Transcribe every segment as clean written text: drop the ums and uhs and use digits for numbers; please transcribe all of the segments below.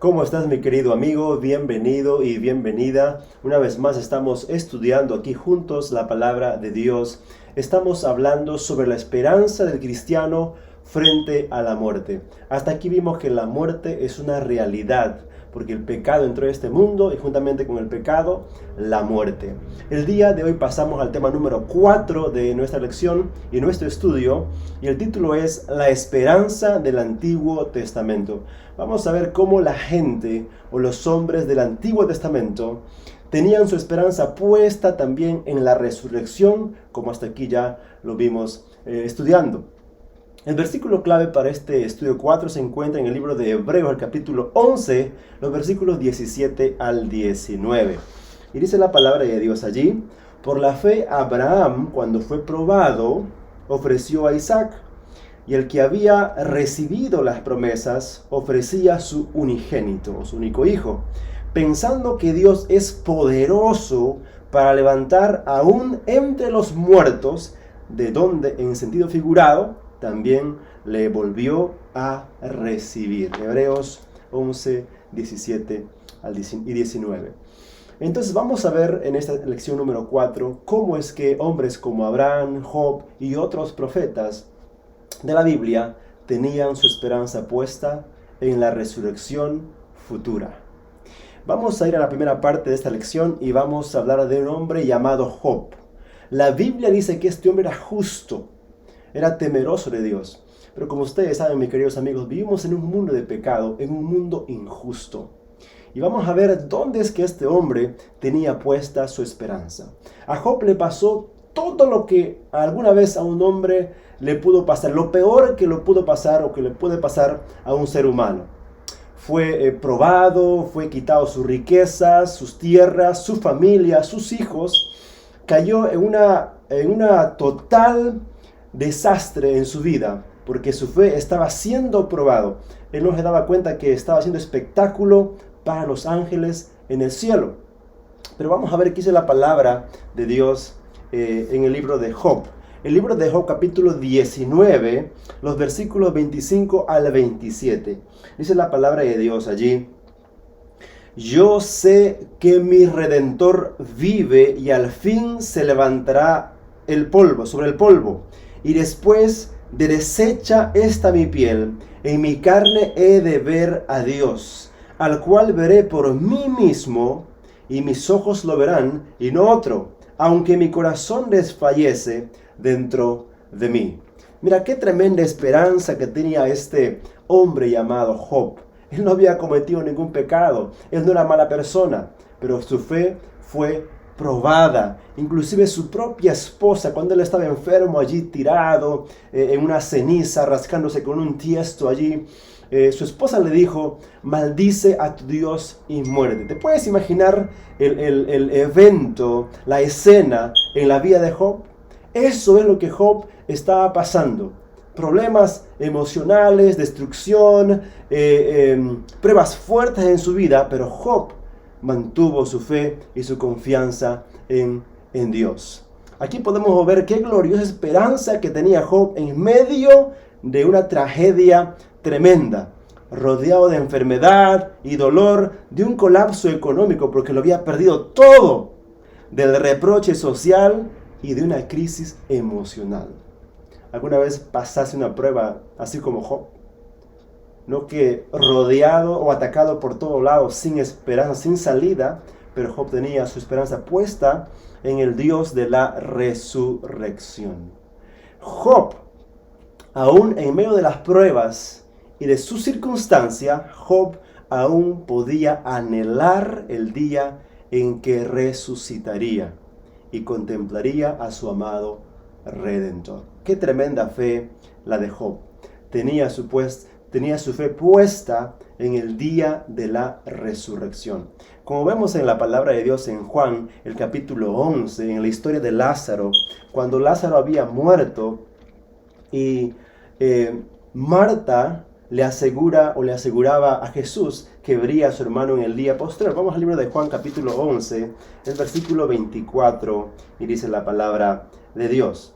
¿Cómo estás, mi querido amigo? Bienvenido y bienvenida. Una vez más estamos estudiando aquí juntos la palabra de Dios. Estamos hablando sobre la esperanza del cristiano frente a la muerte. Hasta aquí vimos que la muerte es una realidad, porque el pecado entró a este mundo y juntamente con el pecado, la muerte. El día de hoy pasamos al tema número 4 de nuestra lección y nuestro estudio, y el título es La esperanza del Antiguo Testamento. Vamos a ver cómo la gente o los hombres del Antiguo Testamento tenían su esperanza puesta también en la resurrección, como hasta aquí ya lo vimos estudiando. El versículo clave para este estudio 4 se encuentra en el libro de Hebreos, el capítulo 11, los versículos 17 al 19. Y dice la palabra de Dios allí: por la fe Abraham, cuando fue probado, ofreció a Isaac, y el que había recibido las promesas ofrecía su unigénito, su único hijo, pensando que Dios es poderoso para levantar aún entre los muertos, de donde en sentido figurado también le volvió a recibir. Hebreos 11, 17 y 19. Entonces vamos a ver en esta lección número 4 cómo es que hombres como Abraham, Job y otros profetas de la Biblia tenían su esperanza puesta en la resurrección futura. Vamos a ir a la primera parte de esta lección y vamos a hablar de un hombre llamado Job. La Biblia dice que este hombre era justo, era temeroso de Dios. Pero como ustedes saben, mis queridos amigos, vivimos en un mundo de pecado, en un mundo injusto. Y vamos a ver dónde es que este hombre tenía puesta su esperanza. A Job le pasó todo lo que alguna vez a un hombre le pudo pasar, lo peor que le pudo pasar o que le puede pasar a un ser humano. Fue probado, fue quitado sus riquezas, sus tierras, su familia, sus hijos. Cayó en una total desastre en su vida, porque su fe estaba siendo probado. Él no se daba cuenta que estaba haciendo espectáculo para los ángeles en el cielo. Pero vamos a ver qué dice la palabra de Dios en el libro de Job. El libro de Job, capítulo 19, los versículos 25 al 27. Dice la palabra de Dios allí: yo sé que mi Redentor vive y al fin se levantará sobre el polvo, y después de deshecha esta mi piel, en mi carne he de ver a Dios, al cual veré por mí mismo, y mis ojos lo verán, y no otro, aunque mi corazón desfallece dentro de mí. Mira qué tremenda esperanza que tenía este hombre llamado Job. Él no había cometido ningún pecado, él no era mala persona, pero su fe fue probada. Inclusive su propia esposa, cuando él estaba enfermo allí tirado en una ceniza, rascándose con un tiesto allí, su esposa le dijo: maldice a tu Dios y muérete. ¿Te puedes imaginar el evento, la escena en la vida de Job? Eso es lo que Job estaba pasando. Problemas emocionales, destrucción, pruebas fuertes en su vida, pero Job mantuvo su fe y su confianza en Dios. Aquí podemos ver qué gloriosa esperanza que tenía Job en medio de una tragedia tremenda, rodeado de enfermedad y dolor, de un colapso económico porque lo había perdido todo, del reproche social y de una crisis emocional. ¿Alguna vez pasaste una prueba así como Job? No, que rodeado o atacado por todos lados, sin esperanza, sin salida, pero Job tenía su esperanza puesta en el Dios de la resurrección. Job, aún en medio de las pruebas y de su circunstancia, Job aún podía anhelar el día en que resucitaría y contemplaría a su amado Redentor. Qué tremenda fe la de Job. Tenía su fe puesta en el día de la resurrección. Como vemos en la palabra de Dios en Juan, el capítulo 11, en la historia de Lázaro, cuando Lázaro había muerto y Marta le aseguraba a Jesús que vería a su hermano en el día posterior. Vamos al libro de Juan capítulo 11, el versículo 24, y dice la palabra de Dios: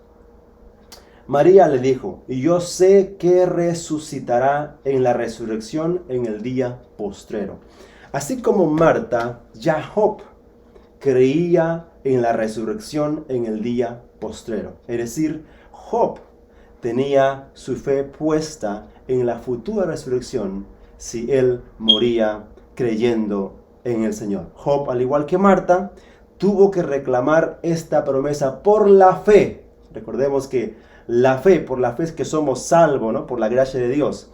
María le dijo, yo sé que resucitará en la resurrección en el día postrero. Así como Marta, ya Job creía en la resurrección en el día postrero. Es decir, Job tenía su fe puesta en la futura resurrección si él moría creyendo en el Señor. Job, al igual que Marta, tuvo que reclamar esta promesa por la fe. Recordemos que la fe, por la fe es que somos salvos, ¿no? Por la gracia de Dios.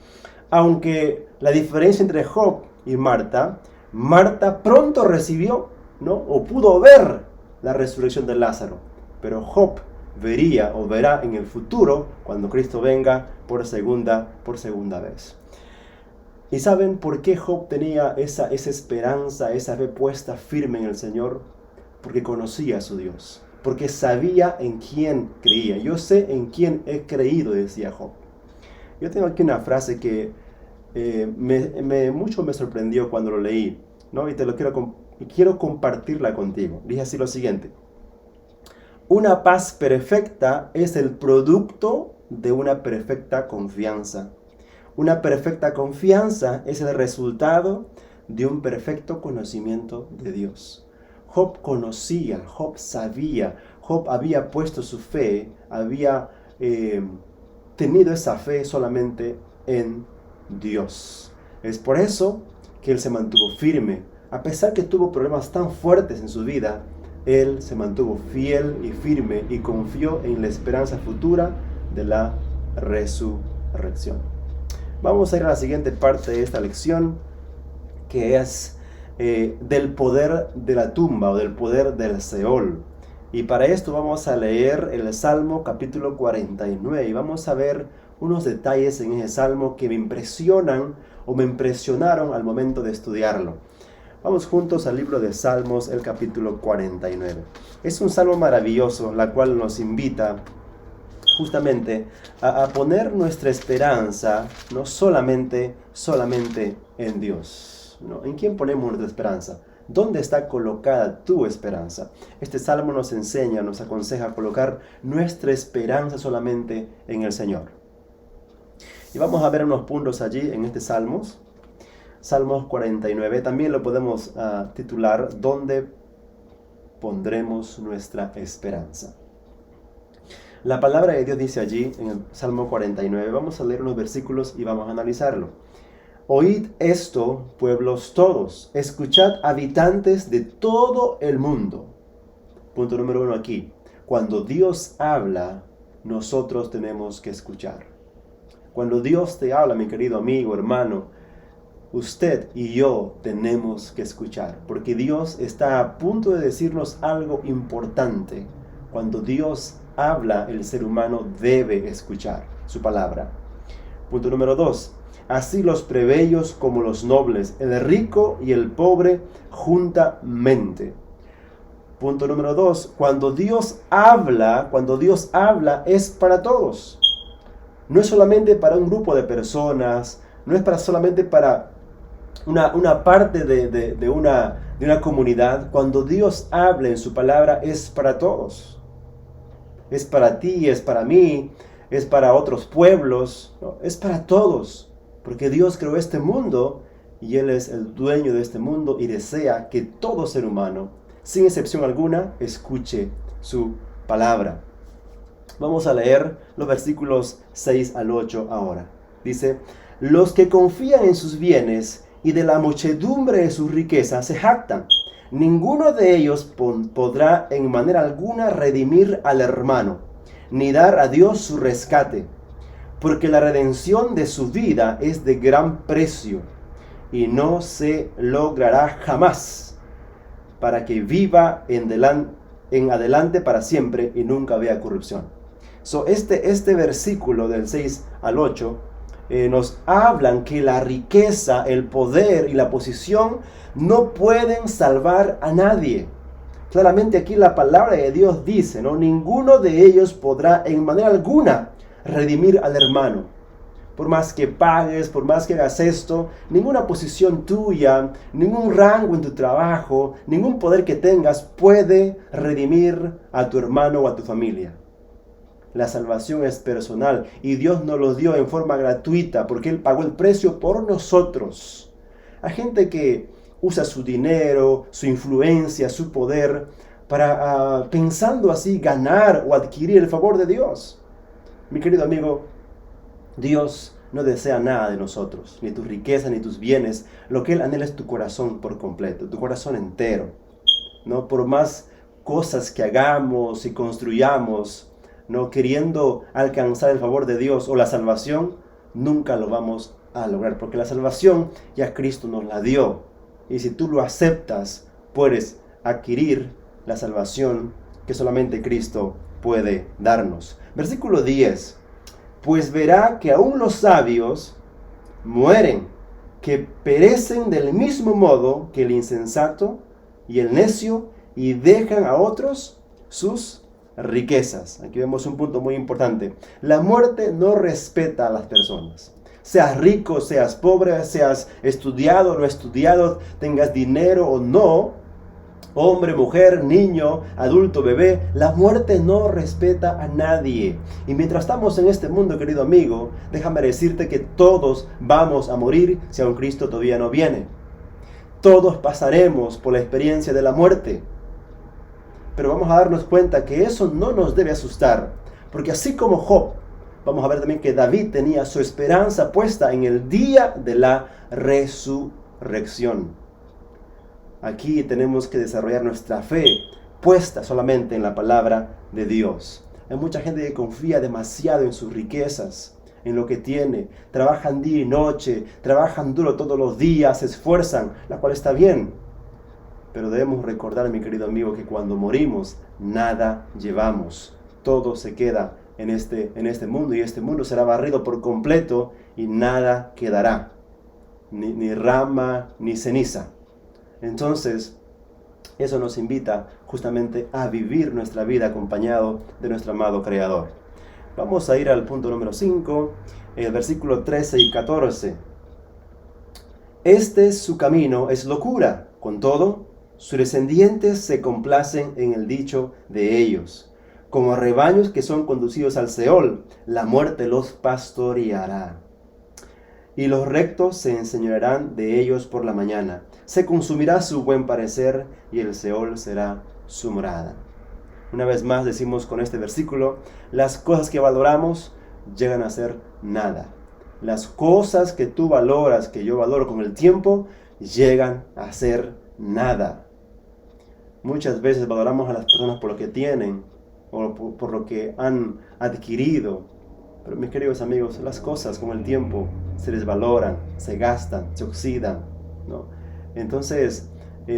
Aunque la diferencia entre Job y Marta, Marta pronto recibió, ¿no? O pudo ver la resurrección de Lázaro. Pero Job vería o verá en el futuro cuando Cristo venga por segunda vez. ¿Y saben por qué Job tenía esa esperanza, esa fe puesta firme en el Señor? Porque conocía a su Dios, porque sabía en quién creía. Yo sé en quién he creído, decía Job. Yo tengo aquí una frase que mucho me sorprendió cuando lo leí, ¿no? Y quiero compartirla contigo. Dice así lo siguiente: una paz perfecta es el producto de una perfecta confianza. Una perfecta confianza es el resultado de un perfecto conocimiento de Dios. Job conocía, Job sabía, Job había puesto su fe, había tenido esa fe solamente en Dios. Es por eso que él se mantuvo firme. A pesar que tuvo problemas tan fuertes en su vida, él se mantuvo fiel y firme y confió en la esperanza futura de la resurrección. Vamos a ir a la siguiente parte de esta lección, que es del poder de la tumba o del poder del Seol. Y para esto vamos a leer el Salmo capítulo 49 y vamos a ver unos detalles en ese Salmo que me impresionan o me impresionaron al momento de estudiarlo. Vamos juntos al libro de Salmos, el capítulo 49. Es un salmo maravilloso, la cual nos invita justamente a poner nuestra esperanza no solamente en Dios, ¿no? ¿En quién ponemos nuestra esperanza? ¿Dónde está colocada tu esperanza? Este salmo nos enseña, nos aconseja a colocar nuestra esperanza solamente en el Señor. Y vamos a ver unos puntos allí en este Salmos 49. También lo podemos titular ¿Dónde pondremos nuestra esperanza? La palabra de Dios dice allí en el Salmo 49, vamos a leer unos versículos y vamos a analizarlo. Oíd esto, pueblos todos, escuchad, habitantes de todo el mundo. Punto número 1 aquí. Cuando Dios habla, nosotros tenemos que escuchar. Cuando Dios te habla, mi querido amigo, hermano, usted y yo tenemos que escuchar, porque Dios está a punto de decirnos algo importante. Cuando Dios habla, el ser humano debe escuchar su palabra. Punto número 2. Así los plebeyos como los nobles, el rico y el pobre juntamente. Punto número 2. Cuando Dios habla es para todos. No es solamente para un grupo de personas, no es solamente para una parte de una comunidad. Cuando Dios habla en su palabra es para todos. Es para ti, es para mí, es para otros pueblos, ¿no? Es para todos. Porque Dios creó este mundo y Él es el dueño de este mundo y desea que todo ser humano, sin excepción alguna, escuche su palabra. Vamos a leer los versículos 6 al 8 ahora. Dice: los que confían en sus bienes y de la muchedumbre de sus riquezas se jactan. Ninguno de ellos podrá en manera alguna redimir al hermano, ni dar a Dios su rescate, porque la redención de su vida es de gran precio y no se logrará jamás, para que viva en adelante para siempre y nunca vea corrupción. Este versículo del 6 al 8 nos hablan que la riqueza, el poder y la posición no pueden salvar a nadie. Claramente aquí la palabra de Dios dice, ¿no? Ninguno de ellos podrá en manera alguna redimir al hermano. Por más que pagues, por más que hagas esto, ninguna posición tuya, ningún rango en tu trabajo, ningún poder que tengas puede redimir a tu hermano o a tu familia. La salvación es personal y Dios nos lo dio en forma gratuita porque Él pagó el precio por nosotros. Hay gente que usa su dinero, su influencia, su poder para, pensando así, ganar o adquirir el favor de Dios. Mi querido amigo, Dios no desea nada de nosotros, ni tus riquezas, ni tus bienes. Lo que Él anhela es tu corazón por completo, tu corazón entero. ¿No? Por más cosas que hagamos y construyamos, ¿no? Queriendo alcanzar el favor de Dios o la salvación, nunca lo vamos a lograr, porque la salvación ya Cristo nos la dio. Y si tú lo aceptas, puedes adquirir la salvación que solamente Cristo puede darnos. Versículo 10. Pues verá que aún los sabios mueren, que perecen del mismo modo que el insensato y el necio, y dejan a otros sus riquezas. Aquí vemos un punto muy importante. La muerte no respeta a las personas. Seas rico, seas pobre, seas estudiado o no estudiado, tengas dinero o no, hombre, mujer, niño, adulto, bebé, la muerte no respeta a nadie. Y mientras estamos en este mundo, querido amigo, déjame decirte que todos vamos a morir si aún Cristo todavía no viene. Todos pasaremos por la experiencia de la muerte. Pero vamos a darnos cuenta que eso no nos debe asustar. Porque así como Job, vamos a ver también que David tenía su esperanza puesta en el día de la resurrección. Aquí tenemos que desarrollar nuestra fe puesta solamente en la palabra de Dios. Hay mucha gente que confía demasiado en sus riquezas, en lo que tiene. Trabajan día y noche, trabajan duro todos los días, se esfuerzan, la cual está bien. Pero debemos recordar, mi querido amigo, que cuando morimos, nada llevamos. Todo se queda en este mundo, y este mundo será barrido por completo y nada quedará. Ni rama, ni ceniza. Entonces, eso nos invita justamente a vivir nuestra vida acompañado de nuestro amado Creador. Vamos a ir al punto número 5, el versículo 13 y 14. Este su camino es locura, con todo, sus descendientes se complacen en el dicho de ellos. Como rebaños que son conducidos al Seol, la muerte los pastoreará. Y los rectos se enseñorearán de ellos por la mañana. Se consumirá su buen parecer y el Seol será su morada. Una vez más decimos con este versículo, las cosas que valoramos llegan a ser nada. Las cosas que tú valoras, que yo valoro con el tiempo, llegan a ser nada. Muchas veces valoramos a las personas por lo que tienen o por lo que han adquirido. Pero mis queridos amigos, las cosas con el tiempo se desvaloran, se gastan, se oxidan, ¿no? Entonces,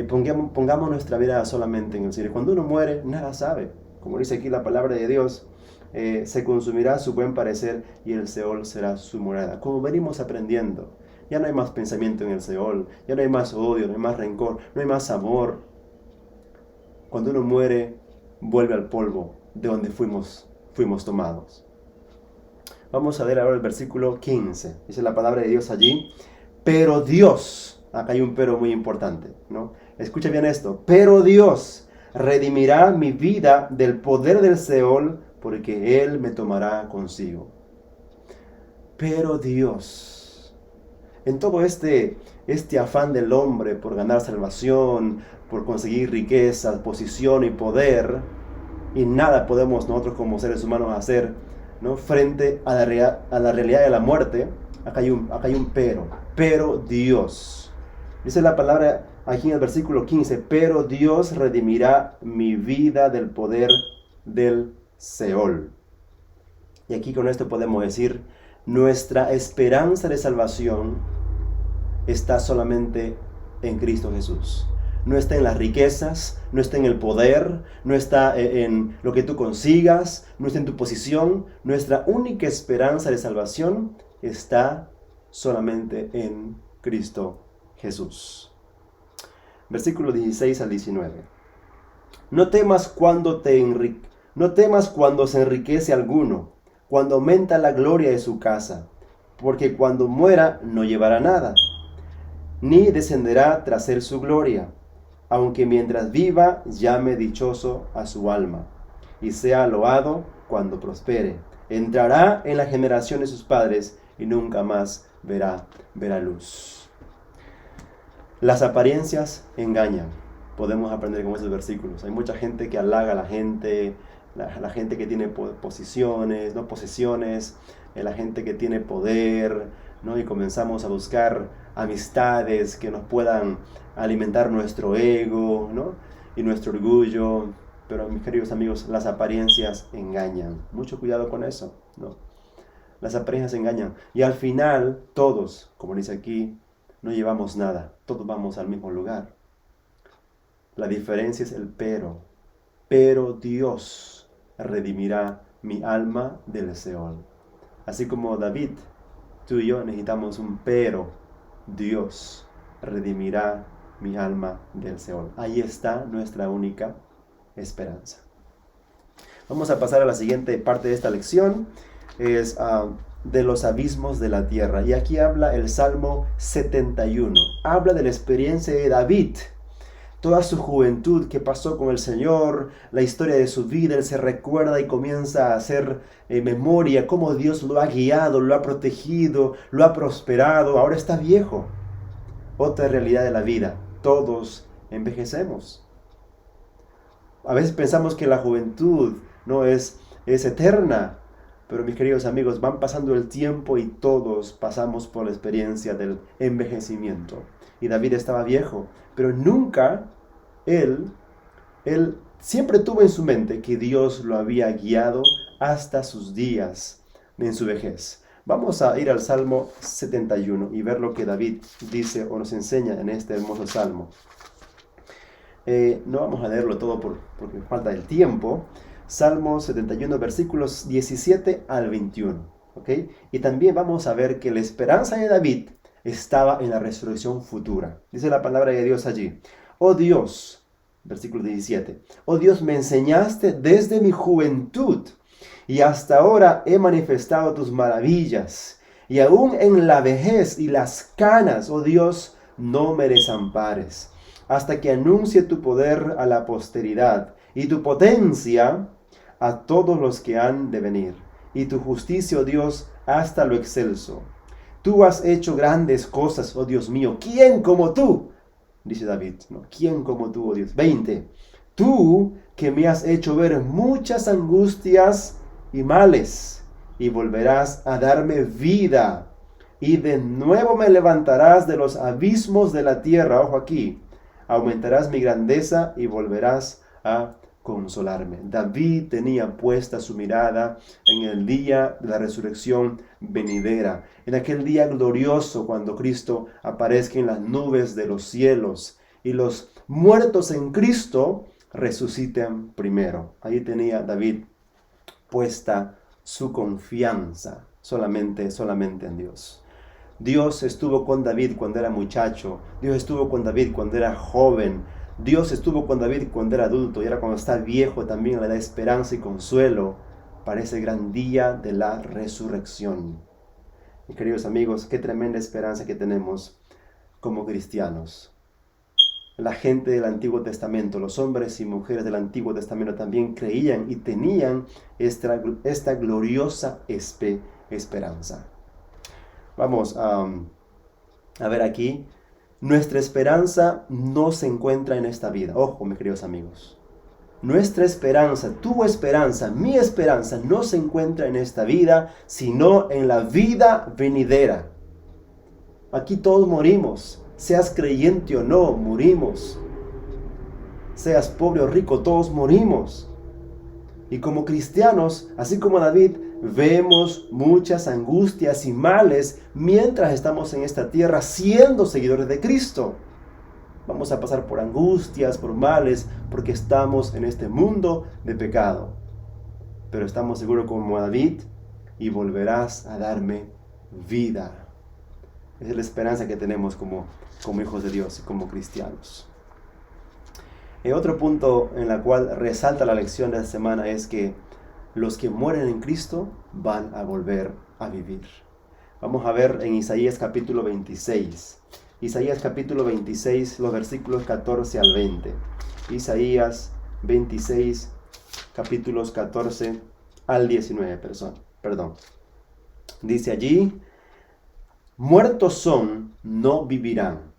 pongamos nuestra vida solamente en el Señor. Cuando uno muere, nada sabe. Como dice aquí la palabra de Dios, se consumirá su buen parecer y el Seol será su morada. Como venimos aprendiendo, ya no hay más pensamiento en el Seol, ya no hay más odio, no hay más rencor, no hay más amor. Cuando uno muere, vuelve al polvo de donde fuimos tomados. Vamos a ver ahora el versículo 15. Dice la palabra de Dios allí. Pero Dios, acá hay un pero muy importante, ¿no? Escucha bien esto. Pero Dios redimirá mi vida del poder del Seol, porque Él me tomará consigo. Pero Dios, en todo este afán del hombre por ganar salvación, por conseguir riquezas, posición y poder, y nada podemos nosotros como seres humanos hacer, ¿no? Frente a la realidad de la muerte, acá hay un pero Dios. Dice la palabra aquí en el versículo 15, pero Dios redimirá mi vida del poder del Seol. Y aquí con esto podemos decir, nuestra esperanza de salvación está solamente en Cristo Jesús. No está en las riquezas, no está en el poder, no está en lo que tú consigas, no está en tu posición. Nuestra única esperanza de salvación está solamente en Cristo Jesús. Versículo 16 al 19. No temas cuando se enriquece alguno, cuando aumenta la gloria de su casa, porque cuando muera no llevará nada, ni descenderá tras él su gloria, aunque mientras viva llame dichoso a su alma, y sea loado cuando prospere. Entrará en la generación de sus padres y nunca más verá luz. Las apariencias engañan. Podemos aprender con esos versículos. Hay mucha gente que halaga a la gente que tiene posiciones, ¿no? Posesiones, la gente que tiene poder, ¿no? Y comenzamos a buscar amistades que nos puedan alimentar nuestro ego, ¿no? Y nuestro orgullo. Pero mis queridos amigos, las apariencias engañan. Mucho cuidado con eso, ¿no? Las apariencias engañan. Y al final, todos, como dice aquí, no llevamos nada. Todos vamos al mismo lugar. La diferencia es el pero. Pero Dios redimirá mi alma del Seol. Así como David, tú y yo necesitamos un pero. Dios redimirá mi alma del Seol. Ahí está nuestra única esperanza. Vamos a pasar a la siguiente parte de esta lección. Es de los abismos de la tierra. Y aquí habla el Salmo 71. Habla de la experiencia de David. Toda su juventud que pasó con el Señor, la historia de su vida, él se recuerda y comienza a hacer memoria cómo Dios lo ha guiado, lo ha protegido, lo ha prosperado. Ahora está viejo. Otra realidad de la vida. Todos envejecemos. A veces pensamos que la juventud no es eterna, pero mis queridos amigos, van pasando el tiempo y todos pasamos por la experiencia del envejecimiento. Y David estaba viejo, pero nunca él siempre tuvo en su mente que Dios lo había guiado hasta sus días en su vejez. Vamos a ir al Salmo 71 y ver lo que David dice o nos enseña en este hermoso Salmo. No vamos a leerlo todo porque falta el tiempo. Salmo 71, versículos 17 al 21. ¿Okay? Y también vamos a ver que la esperanza de David estaba en la resurrección futura. Dice la palabra de Dios allí. Oh Dios, versículo 17. Oh Dios, me enseñaste desde mi juventud y hasta ahora he manifestado tus maravillas. Y aún en la vejez y las canas, oh Dios, no me desampares, hasta que anuncie tu poder a la posteridad y tu potencia a todos los que han de venir, y tu justicia, oh Dios, hasta lo excelso. Tú has hecho grandes cosas, oh Dios mío. ¿Quién como tú? Dice David, ¿no? ¿Quién como tú, oh Dios? 20. Tú que me has hecho ver muchas angustias y males, y volverás a darme vida, y de nuevo me levantarás de los abismos de la tierra. Ojo aquí. Aumentarás mi grandeza y volverás a consolarme. David tenía puesta su mirada en el día de la resurrección venidera, en aquel día glorioso cuando Cristo aparezca en las nubes de los cielos y los muertos en Cristo resuciten primero. Ahí tenía David puesta su confianza solamente en Dios. Dios estuvo con David cuando era muchacho. Dios estuvo con David cuando era joven. Dios estuvo con David cuando era adulto. Y ahora cuando está viejo también le da esperanza y consuelo para ese gran día de la resurrección. Mis queridos amigos, qué tremenda esperanza que tenemos como cristianos. La gente del Antiguo Testamento, los hombres y mujeres del Antiguo Testamento también creían y tenían esta gloriosa esperanza. Vamos a ver aquí. Nuestra esperanza no se encuentra en esta vida. Ojo, mis queridos amigos. Nuestra esperanza, tu esperanza, mi esperanza no se encuentra en esta vida, sino en la vida venidera. Aquí todos morimos. Seas creyente o no, morimos. Seas pobre o rico, todos morimos. Y como cristianos, así como David, vemos muchas angustias y males mientras estamos en esta tierra siendo seguidores de Cristo. Vamos a pasar por angustias, por males, porque estamos en este mundo de pecado. Pero estamos seguros como David, y volverás a darme vida. Esa es la esperanza que tenemos como hijos de Dios y como cristianos. Otro punto en el cual resalta la lección de esta semana es que los que mueren en Cristo van a volver a vivir. Vamos a ver en Isaías capítulo 26. Isaías capítulo 26, los versículos 14 al 20. Isaías 26, capítulos 14 al 19, perdón. Dice allí, muertos son, no vivirán.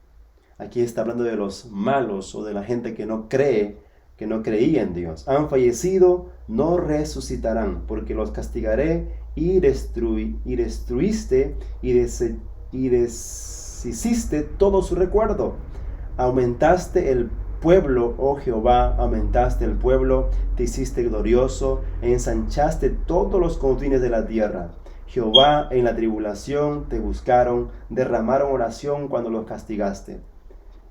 Aquí está hablando de los malos o de la gente que no cree, que no creía en Dios. Han fallecido, no resucitarán, porque los castigaré y destruiste y deshiciste todo su recuerdo. Aumentaste el pueblo, oh Jehová, aumentaste el pueblo, te hiciste glorioso, ensanchaste todos los confines de la tierra. Jehová, en la tribulación te buscaron, derramaron oración cuando los castigaste.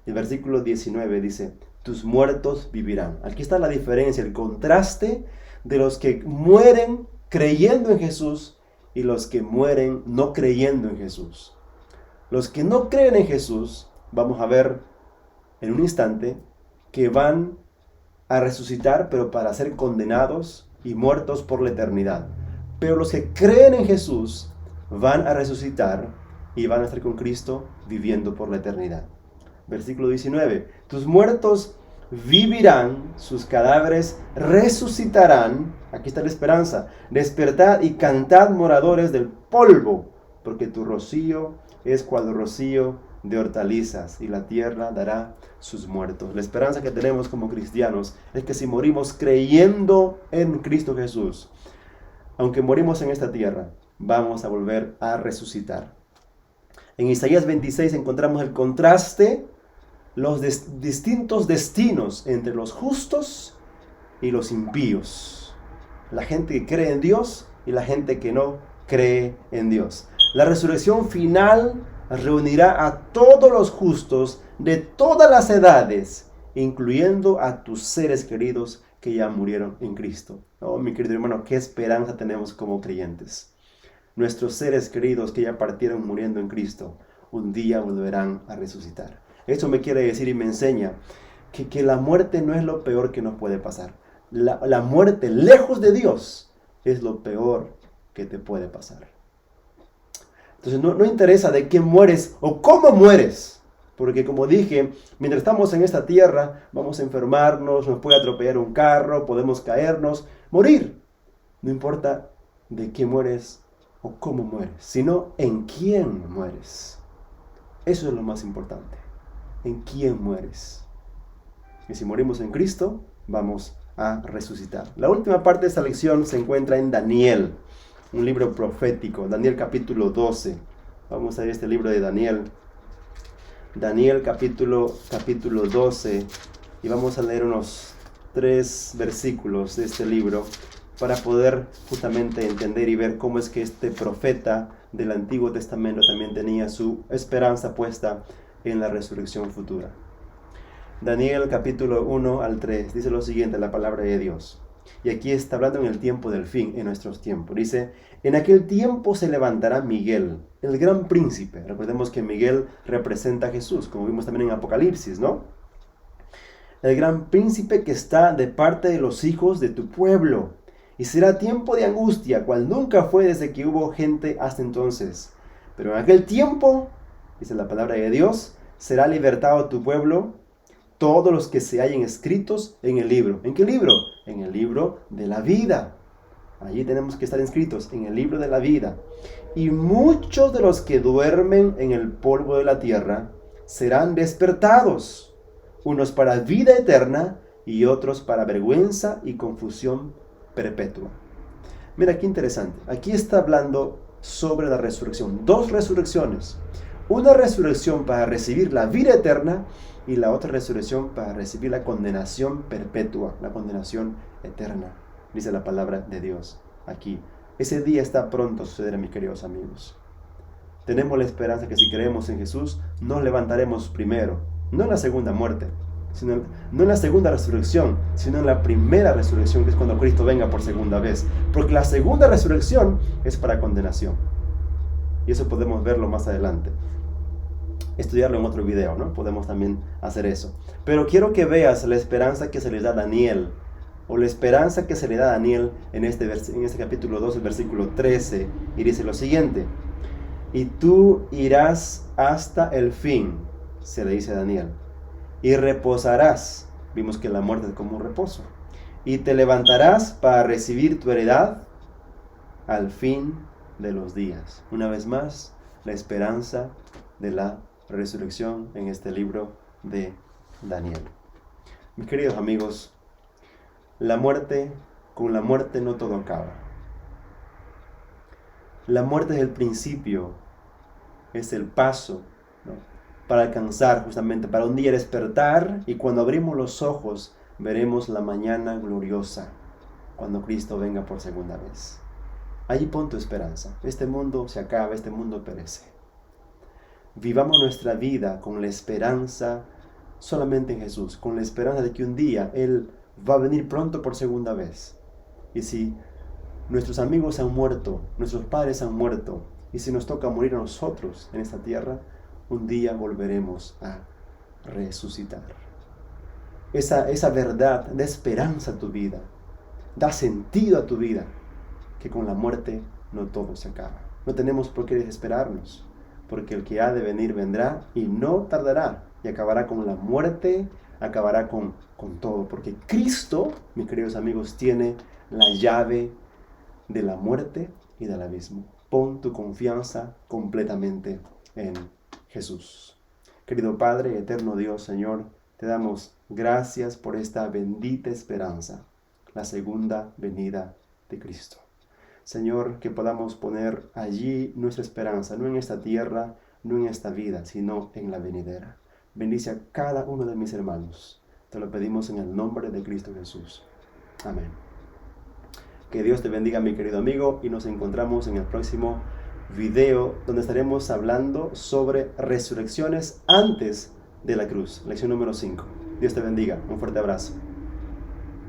El versículo 19 dice, tus muertos vivirán. Aquí está la diferencia, el contraste de los que mueren creyendo en Jesús y los que mueren no creyendo en Jesús. Los que no creen en Jesús, vamos a ver en un instante, que van a resucitar, pero para ser condenados y muertos por la eternidad. Pero los que creen en Jesús van a resucitar y van a estar con Cristo viviendo por la eternidad. Versículo 19. Tus muertos vivirán, sus cadáveres resucitarán. Aquí está la esperanza. Despertad y cantad, moradores del polvo, porque tu rocío es cual rocío de hortalizas, y la tierra dará sus muertos. La esperanza que tenemos como cristianos es que si morimos creyendo en Cristo Jesús, aunque morimos en esta tierra, vamos a volver a resucitar. En Isaías 26 encontramos el contraste, los distintos destinos entre los justos y los impíos. La gente que cree en Dios y la gente que no cree en Dios. La resurrección final reunirá a todos los justos de todas las edades, incluyendo a tus seres queridos que ya murieron en Cristo. Oh, mi querido hermano, qué esperanza tenemos como creyentes. Nuestros seres queridos que ya partieron muriendo en Cristo, un día volverán a resucitar. Eso me quiere decir y me enseña que la muerte no es lo peor que nos puede pasar. La muerte lejos de Dios es lo peor que te puede pasar. Entonces no interesa de quién mueres o cómo mueres. Porque como dije, mientras estamos en esta tierra, vamos a enfermarnos, nos puede atropellar un carro, podemos caernos, morir. No importa de quién mueres o cómo mueres, sino en quién mueres. Eso es lo más importante. En quién mueres. Y si morimos en Cristo, vamos a resucitar. La última parte de esta lección se encuentra en Daniel, un libro profético, Daniel capítulo 12. Vamos a ver este libro de Daniel. Daniel capítulo 12, y vamos a leer unos 3 versículos de este libro para poder justamente entender y ver cómo es que este profeta del Antiguo Testamento también tenía su esperanza puesta en la resurrección futura. Daniel capítulo 1 al 3 dice lo siguiente, la palabra de Dios. Y aquí está hablando en el tiempo del fin, en nuestros tiempos. Dice, en aquel tiempo se levantará Miguel, el gran príncipe. Recordemos que Miguel representa a Jesús, como vimos también en Apocalipsis, ¿no? El gran príncipe que está de parte de los hijos de tu pueblo. Y será tiempo de angustia, cual nunca fue desde que hubo gente hasta entonces. Pero en aquel tiempo, dice la palabra de Dios, será libertado tu pueblo, todos los que se hallen escritos en el libro. ¿En qué libro? En el libro de la vida. Allí tenemos que estar inscritos, en el libro de la vida. Y muchos de los que duermen en el polvo de la tierra serán despertados, unos para vida eterna y otros para vergüenza y confusión perpetua. Mira qué interesante. Aquí está hablando sobre la resurrección. 2 resurrecciones. Una resurrección para recibir la vida eterna y la otra resurrección para recibir la condenación perpetua, la condenación eterna, dice la palabra de Dios aquí. Ese día está pronto a suceder, mis queridos amigos. Tenemos la esperanza que si creemos en Jesús, nos levantaremos primero, no en la segunda muerte, no en la segunda resurrección, sino en la primera resurrección, que es cuando Cristo venga por segunda vez. Porque la segunda resurrección es para condenación. Y eso podemos verlo más adelante. Estudiarlo en otro video, ¿no? Podemos también hacer eso. Pero quiero que veas la esperanza que se le da a Daniel, o la esperanza que se le da a Daniel en este capítulo 2, el versículo 13, y dice lo siguiente: y tú irás hasta el fin, se le dice a Daniel, y reposarás. Vimos que la muerte es como un reposo. Y te levantarás para recibir tu heredad al fin de los días. Una vez más, la esperanza de la resurrección en este libro de Daniel. Mis queridos amigos, con la muerte no todo acaba. La muerte es el principio, es el paso, ¿no?, para alcanzar justamente, para un día despertar, y cuando abrimos los ojos veremos la mañana gloriosa, cuando Cristo venga por segunda vez. Allí pon tu esperanza. Este mundo se acaba, este mundo perece. Vivamos nuestra vida con la esperanza solamente en Jesús, con la esperanza de que un día Él va a venir pronto por segunda vez. Y si nuestros amigos han muerto, nuestros padres han muerto, y si nos toca morir a nosotros en esta tierra, un día volveremos a resucitar. Esa verdad da esperanza a tu vida, da sentido a tu vida, que con la muerte no todo se acaba. No tenemos por qué desesperarnos, porque el que ha de venir vendrá y no tardará, y acabará con la muerte, acabará con todo, porque Cristo, mis queridos amigos, tiene la llave de la muerte y del abismo. Pon tu confianza completamente en Jesús. Querido Padre, eterno Dios, Señor, te damos gracias por esta bendita esperanza, la segunda venida de Cristo. Señor, que podamos poner allí nuestra esperanza, no en esta tierra, no en esta vida, sino en la venidera. Bendice a cada uno de mis hermanos. Te lo pedimos en el nombre de Cristo Jesús. Amén. Que Dios te bendiga, mi querido amigo, y nos encontramos en el próximo video, donde estaremos hablando sobre resurrecciones antes de la cruz. Lección número 5. Dios te bendiga. Un fuerte abrazo.